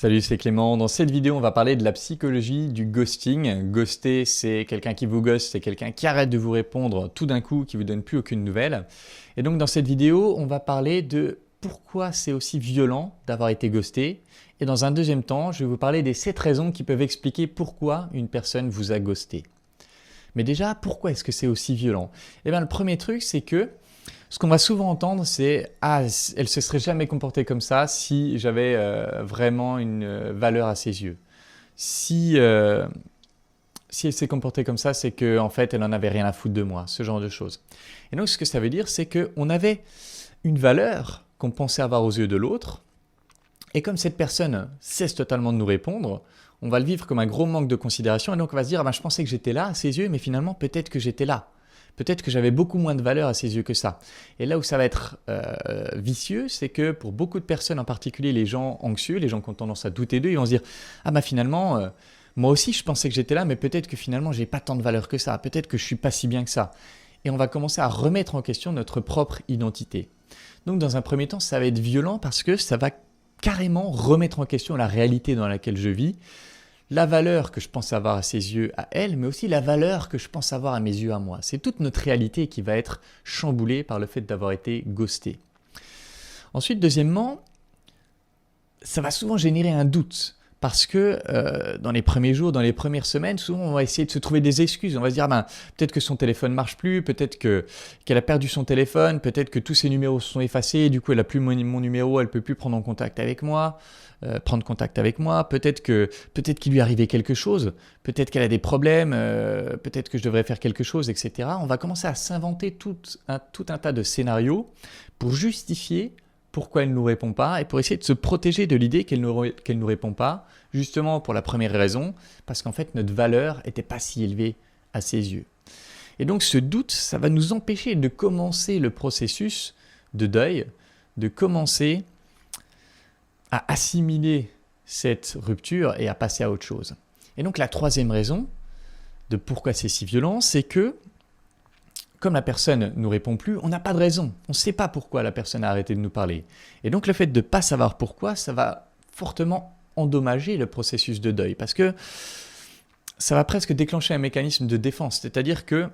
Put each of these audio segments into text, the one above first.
Salut, c'est Clément. Dans cette vidéo, on va parler de la psychologie du ghosting. Ghoster, c'est quelqu'un qui vous ghost, c'est quelqu'un qui arrête de vous répondre tout d'un coup, qui vous donne plus aucune nouvelle. Et donc dans cette vidéo, on va parler de pourquoi c'est aussi violent d'avoir été ghosté. Et dans un deuxième temps, je vais vous parler des 7 raisons qui peuvent expliquer pourquoi une personne vous a ghosté. Mais déjà, pourquoi est-ce que c'est aussi violent? Eh bien, le premier truc, c'est que ce qu'on va souvent entendre, c'est « Ah, elle se serait jamais comportée comme ça si j'avais vraiment une valeur à ses yeux. Si elle s'est comportée comme ça, c'est qu'en fait, elle n'en avait rien à foutre de moi. » Ce genre de choses. Et donc, ce que ça veut dire, c'est qu'on avait une valeur qu'on pensait avoir aux yeux de l'autre. Et comme cette personne cesse totalement de nous répondre, on va le vivre comme un gros manque de considération. Et donc, on va se dire « Ah ben, je pensais que j'étais là à ses yeux, mais finalement, peut-être que j'étais là. » Peut-être que j'avais beaucoup moins de valeur à ses yeux que ça. Et là où ça va être vicieux, c'est que pour beaucoup de personnes, en particulier les gens anxieux, les gens qui ont tendance à douter d'eux, ils vont se dire « Ah bah finalement, moi aussi je pensais que j'étais là, mais peut-être que finalement j'ai pas tant de valeur que ça, peut-être que je suis pas si bien que ça. » Et on va commencer à remettre en question notre propre identité. Donc dans un premier temps, ça va être violent parce que ça va carrément remettre en question la réalité dans laquelle je vis, la valeur que je pense avoir à ses yeux à elle, mais aussi la valeur que je pense avoir à mes yeux à moi. C'est toute notre réalité qui va être chamboulée par le fait d'avoir été ghosté. Ensuite, deuxièmement, ça va souvent générer un doute. Parce que dans les premiers jours, dans les premières semaines, souvent on va essayer de se trouver des excuses. On va se dire peut-être que son téléphone ne marche plus, peut-être qu'elle a perdu son téléphone, peut-être que tous ses numéros se sont effacés, et du coup elle n'a plus mon numéro, elle ne peut plus prendre contact avec moi, peut-être qu'il lui est arrivé quelque chose, peut-être qu'elle a des problèmes, peut-être que je devrais faire quelque chose, etc. On va commencer à s'inventer tout un tas de scénarios pour justifier pourquoi elle ne nous répond pas et pour essayer de se protéger de l'idée qu'elle ne nous répond pas, justement pour la première raison, parce qu'en fait notre valeur n'était pas si élevée à ses yeux. Et donc ce doute, ça va nous empêcher de commencer le processus de deuil, de commencer à assimiler cette rupture et à passer à autre chose. Et donc la troisième raison de pourquoi c'est si violent, c'est que comme la personne ne nous répond plus, on n'a pas de raison. On ne sait pas pourquoi la personne a arrêté de nous parler. Et donc le fait de ne pas savoir pourquoi, ça va fortement endommager le processus de deuil. Parce que ça va presque déclencher un mécanisme de défense. C'est-à-dire que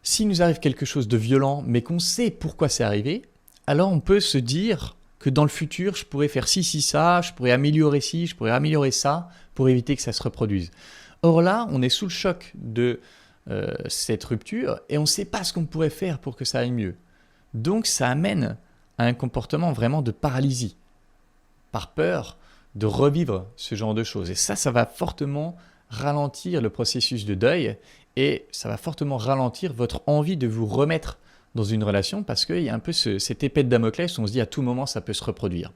s'il nous arrive quelque chose de violent, mais qu'on sait pourquoi c'est arrivé, alors on peut se dire que dans le futur, je pourrais faire ci, ça, je pourrais améliorer ci, je pourrais améliorer ça, pour éviter que ça se reproduise. Or là, on est sous le choc de cette rupture et on ne sait pas ce qu'on pourrait faire pour que ça aille mieux. Donc ça amène à un comportement vraiment de paralysie, par peur de revivre ce genre de choses. Et ça va fortement ralentir le processus de deuil et ça va fortement ralentir votre envie de vous remettre dans une relation parce qu'il y a un peu cette épée de Damoclès où on se dit à tout moment ça peut se reproduire.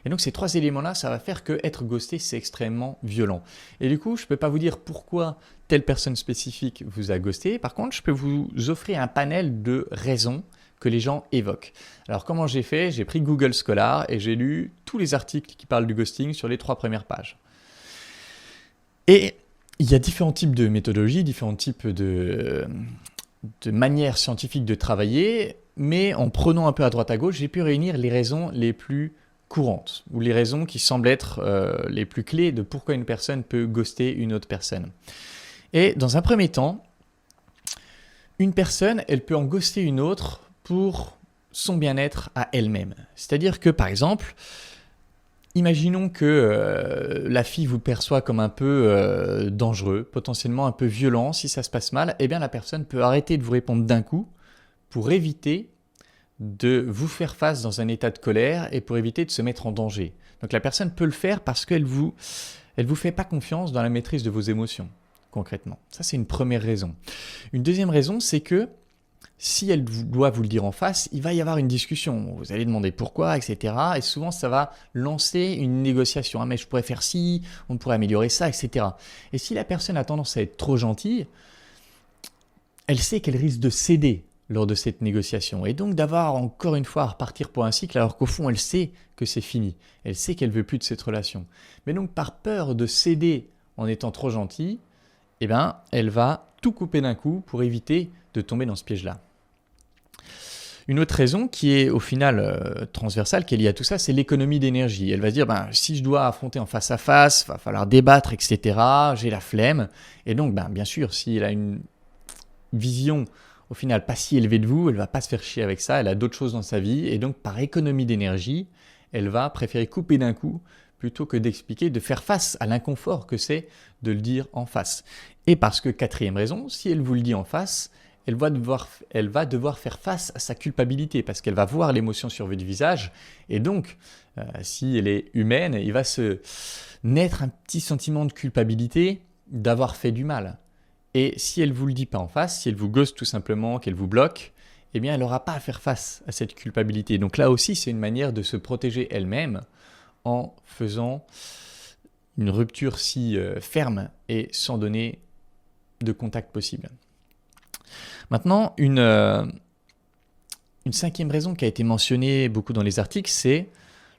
Et donc ces 3 éléments-là, ça va faire que être ghosté, c'est extrêmement violent. Et du coup, je ne peux pas vous dire pourquoi telle personne spécifique vous a ghosté. Par contre, je peux vous offrir un panel de raisons que les gens évoquent. Alors comment j'ai fait? J'ai pris Google Scholar et j'ai lu tous les articles qui parlent du ghosting sur les 3 premières pages. Et il y a différents types de méthodologies, différents types de manières scientifiques de travailler, mais en prenant un peu à droite à gauche, j'ai pu réunir les raisons les plus courantes ou les raisons qui semblent être les plus clés de pourquoi une personne peut ghoster une autre personne. Et dans un premier temps, une personne, elle peut en ghoster une autre pour son bien-être à elle-même. C'est-à-dire que par exemple, imaginons que la fille vous perçoit comme un peu dangereux, potentiellement un peu violent. Si ça se passe mal, eh bien la personne peut arrêter de vous répondre d'un coup pour éviter de vous faire face dans un état de colère et pour éviter de se mettre en danger. Donc la personne peut le faire parce qu'elle vous fait pas confiance dans la maîtrise de vos émotions, concrètement. Ça, c'est une première raison. Une deuxième raison, c'est que si elle doit vous le dire en face, il va y avoir une discussion. Vous allez demander pourquoi, etc. Et souvent, ça va lancer une négociation. « Ah, mais je pourrais faire ci, on pourrait améliorer ça, etc. » Et si la personne a tendance à être trop gentille, elle sait qu'elle risque de céder lors de cette négociation. Et donc d'avoir encore une fois à repartir pour un cycle alors qu'au fond, elle sait que c'est fini. Elle sait qu'elle ne veut plus de cette relation. Mais donc par peur de céder en étant trop gentille, eh ben, elle va tout couper d'un coup pour éviter de tomber dans ce piège-là. Une autre raison qui est au final transversale, qui est liée à tout ça, c'est l'économie d'énergie. Elle va se dire, si je dois affronter en face à face, il va falloir débattre, etc. J'ai la flemme. Et donc, bien sûr, si elle a une vision au final pas si élevée de vous, elle va pas se faire chier avec ça, elle a d'autres choses dans sa vie. Et donc, par économie d'énergie, elle va préférer couper d'un coup plutôt que d'expliquer, de faire face à l'inconfort que c'est de le dire en face. Et parce que, quatrième raison, si elle vous le dit en face, elle va devoir faire face à sa culpabilité parce qu'elle va voir l'émotion sur votre visage. Et donc, si elle est humaine, il va se naître un petit sentiment de culpabilité d'avoir fait du mal. Et si elle ne vous le dit pas en face, si elle vous ghost tout simplement, qu'elle vous bloque, eh bien, elle n'aura pas à faire face à cette culpabilité. Donc là aussi, c'est une manière de se protéger elle-même en faisant une rupture si ferme et sans donner de contact possible. Maintenant, une cinquième raison qui a été mentionnée beaucoup dans les articles, c'est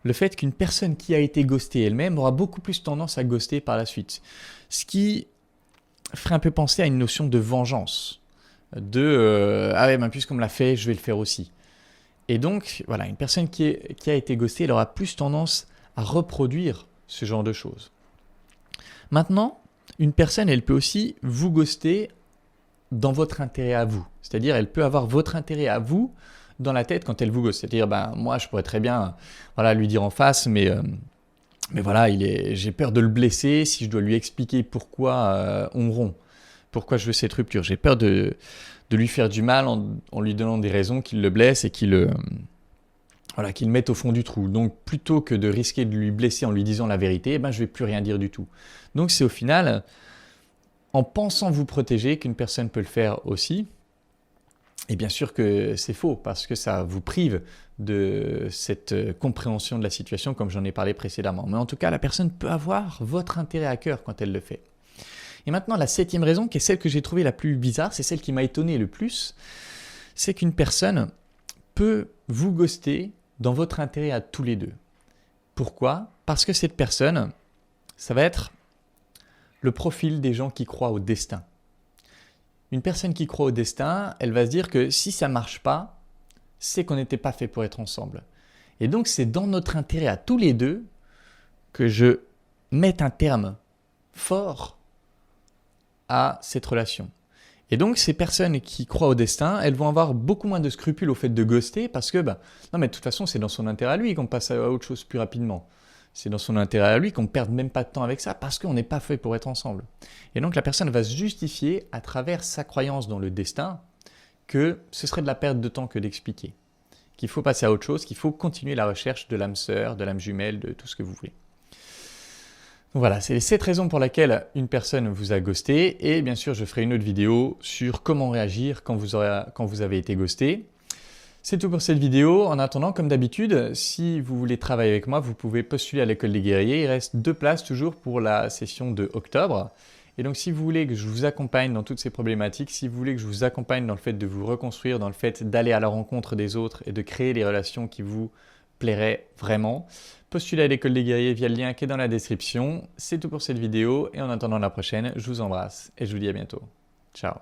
le fait qu'une personne qui a été ghostée elle-même aura beaucoup plus tendance à ghoster par la suite. Ce qui ferait un peu penser à une notion de vengeance. Puisqu'on me l'a fait, je vais le faire aussi. Et donc, voilà, une personne qui a été ghostée, elle aura plus tendance à reproduire ce genre de choses. Maintenant, une personne, elle peut aussi vous ghoster dans votre intérêt à vous. C'est-à-dire, elle peut avoir votre intérêt à vous dans la tête quand elle vous ghoste. C'est-à-dire, moi, je pourrais très bien lui dire en face, mais voilà, j'ai peur de le blesser si je dois lui expliquer pourquoi on rompt, pourquoi je veux cette rupture. J'ai peur de lui faire du mal en lui donnant des raisons qui le blessent et qui le mette au fond du trou. Donc, plutôt que de risquer de lui blesser en lui disant la vérité, je ne vais plus rien dire du tout. Donc, c'est au final, en pensant vous protéger, qu'une personne peut le faire aussi. Et bien sûr que c'est faux, parce que ça vous prive de cette compréhension de la situation, comme j'en ai parlé précédemment. Mais en tout cas, la personne peut avoir votre intérêt à cœur quand elle le fait. Et maintenant, la septième raison, qui est celle que j'ai trouvée la plus bizarre, c'est celle qui m'a étonné le plus, c'est qu'une personne peut vous ghoster dans votre intérêt à tous les deux. Pourquoi ? Parce que cette personne, ça va être le profil des gens qui croient au destin. Une personne qui croit au destin, elle va se dire que si ça ne marche pas, c'est qu'on n'était pas fait pour être ensemble. Et donc, c'est dans notre intérêt à tous les deux que je mette un terme fort à cette relation. Et donc, ces personnes qui croient au destin, elles vont avoir beaucoup moins de scrupules au fait de ghoster parce que, non mais de toute façon, c'est dans son intérêt à lui qu'on passe à autre chose plus rapidement. C'est dans son intérêt à lui qu'on ne perde même pas de temps avec ça parce qu'on n'est pas fait pour être ensemble. Et donc, la personne va se justifier à travers sa croyance dans le destin que ce serait de la perte de temps que d'expliquer. Qu'il faut passer à autre chose, qu'il faut continuer la recherche de l'âme sœur, de l'âme jumelle, de tout ce que vous voulez. Donc voilà, c'est les 7 raisons pour lesquelles une personne vous a ghosté. Et bien sûr, je ferai une autre vidéo sur comment réagir quand vous avez été ghosté. C'est tout pour cette vidéo. En attendant, comme d'habitude, si vous voulez travailler avec moi, vous pouvez postuler à l'école des guerriers. Il reste 2 places toujours pour la session de octobre. Et donc, si vous voulez que je vous accompagne dans toutes ces problématiques, si vous voulez que je vous accompagne dans le fait de vous reconstruire, dans le fait d'aller à la rencontre des autres et de créer les relations qui vous plairaient vraiment, postulez à l'école des guerriers via le lien qui est dans la description. C'est tout pour cette vidéo et en attendant la prochaine, je vous embrasse et je vous dis à bientôt. Ciao.